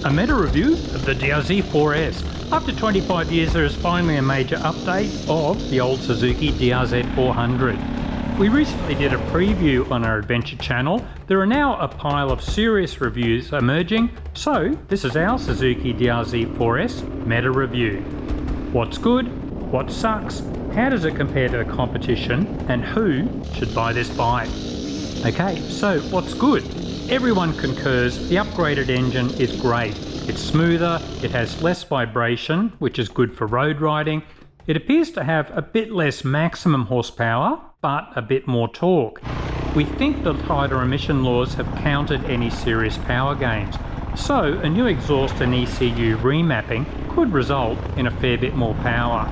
A meta review of the DR-Z4S. After 25 years there is finally a major update of the old Suzuki DR-Z400. We recently did a preview on our adventure channel. There are now a pile of serious reviews emerging, so this is our Suzuki DR-Z4S meta review. What's good? What sucks? How does it compare to the competition? And who should buy this bike? Okay, so what's good? Everyone concurs the upgraded engine is great. It's smoother, it has less vibration, which is good for road riding. It appears to have a bit less maximum horsepower, but a bit more torque. We think the tighter emission laws have countered any serious power gains, so a new exhaust and ECU remapping could result in a fair bit more power.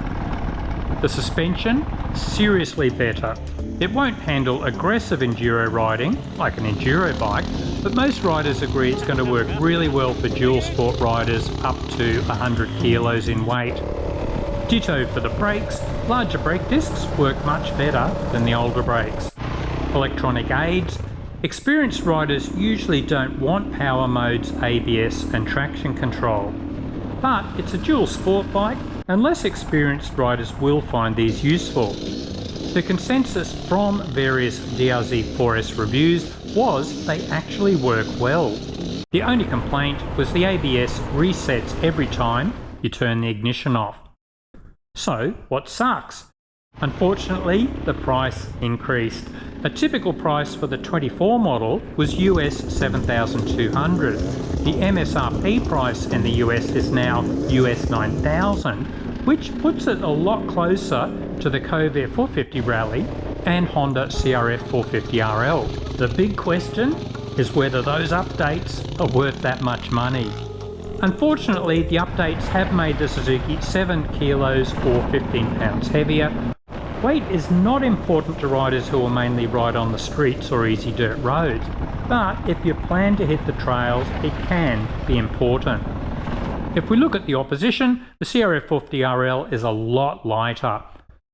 The suspension, seriously better. It won't handle aggressive enduro riding like an enduro bike, but most riders agree it's going to work really well for dual sport riders up to 100 kilos in weight. Ditto for the brakes. Larger brake discs work much better than the older brakes. Electronic aids. Experienced riders usually don't want power modes, ABS and traction control. But it's a dual sport bike and less experienced riders will find these useful. The consensus from various DR-Z4S reviews was they actually work well. The only complaint was the ABS resets every time you turn the ignition off. So what sucks? Unfortunately, the price increased. A typical price for the 24 model was US $7,200. The MSRP price in the US is now US $9,000, which puts it a lot closer to the Covair 450 Rally and Honda CRF 450RL. The big question is whether those updates are worth that much money. Unfortunately, the updates have made the Suzuki 7 kilos or 15 pounds heavier. Weight is not important to riders who will mainly ride on the streets or easy dirt roads, but if you plan to hit the trails, it can be important. If we look at the opposition, the CRF 450RL is a lot lighter.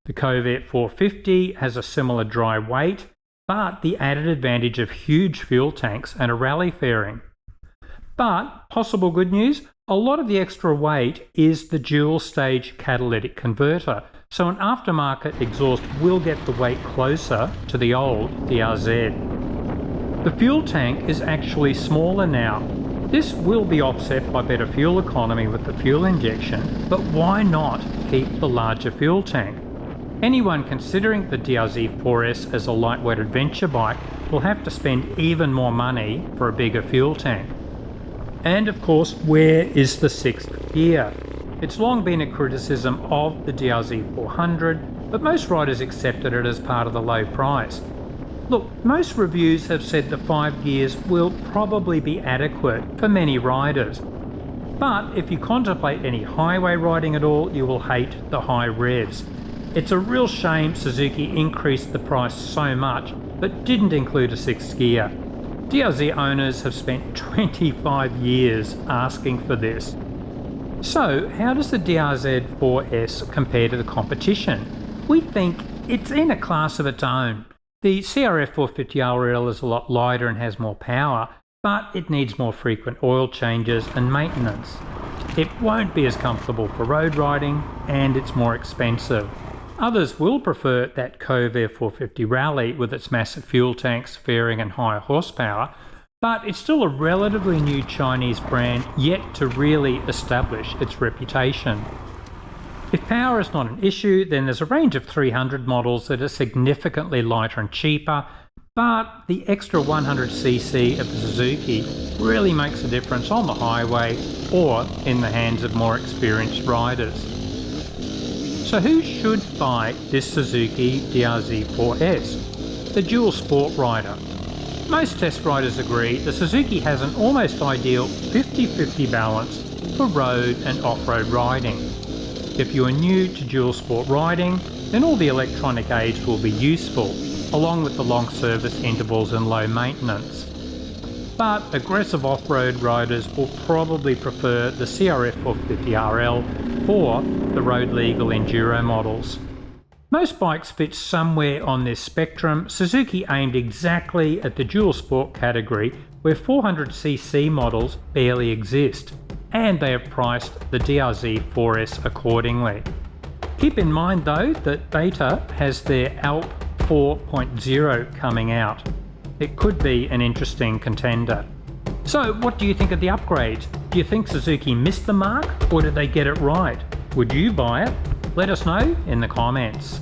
The Covair 450 has a similar dry weight, but the added advantage of huge fuel tanks and a rally fairing. But possible good news, a lot of the extra weight is the dual stage catalytic converter, so an aftermarket exhaust will get the weight closer to the old DR-Z. The fuel tank is actually smaller now. This will be offset by better fuel economy with the fuel injection, but why not keep the larger fuel tank? Anyone considering the DR-Z4S as a lightweight adventure bike will have to spend even more money for a bigger fuel tank. And of course, where is the 6th gear? It's long been a criticism of the DR-Z400, but most riders accepted it as part of the low price. Look, most reviews have said the 5 gears will probably be adequate for many riders. But if you contemplate any highway riding at all, you will hate the high revs. It's a real shame Suzuki increased the price so much, but didn't include a 6th gear. DR-Z owners have spent 25 years asking for this. So how does the DR-Z4S compare to the competition? We think it's in a class of its own. The CRF 450RL is a lot lighter and has more power, but it needs more frequent oil changes and maintenance. It won't be as comfortable for road riding and it's more expensive. Others will prefer that Covair 450 Rally with its massive fuel tanks, fairing and higher horsepower, but it's still a relatively new Chinese brand yet to really establish its reputation. If power is not an issue, then there's a range of 300 models that are significantly lighter and cheaper, but the extra 100cc of the Suzuki really makes a difference on the highway or in the hands of more experienced riders. So who should buy this Suzuki DR-Z4S? The dual sport rider. Most test riders agree the Suzuki has an almost ideal 50-50 balance for road and off-road riding. If you are new to dual sport riding, then all the electronic aids will be useful, along with the long service intervals and low maintenance. But aggressive off-road riders will probably prefer the CRF 450RL or the road legal enduro models. Most bikes fit somewhere on this spectrum. Suzuki aimed exactly at the dual sport category where 400cc models barely exist. and they have priced the DR-Z4S accordingly. Keep in mind though that Beta has their Alp 4.0 coming out. It could be an interesting contender. So what do you think of the upgrades? Do you think Suzuki missed the mark, or did they get it right? Would you buy it? Let us know in the comments.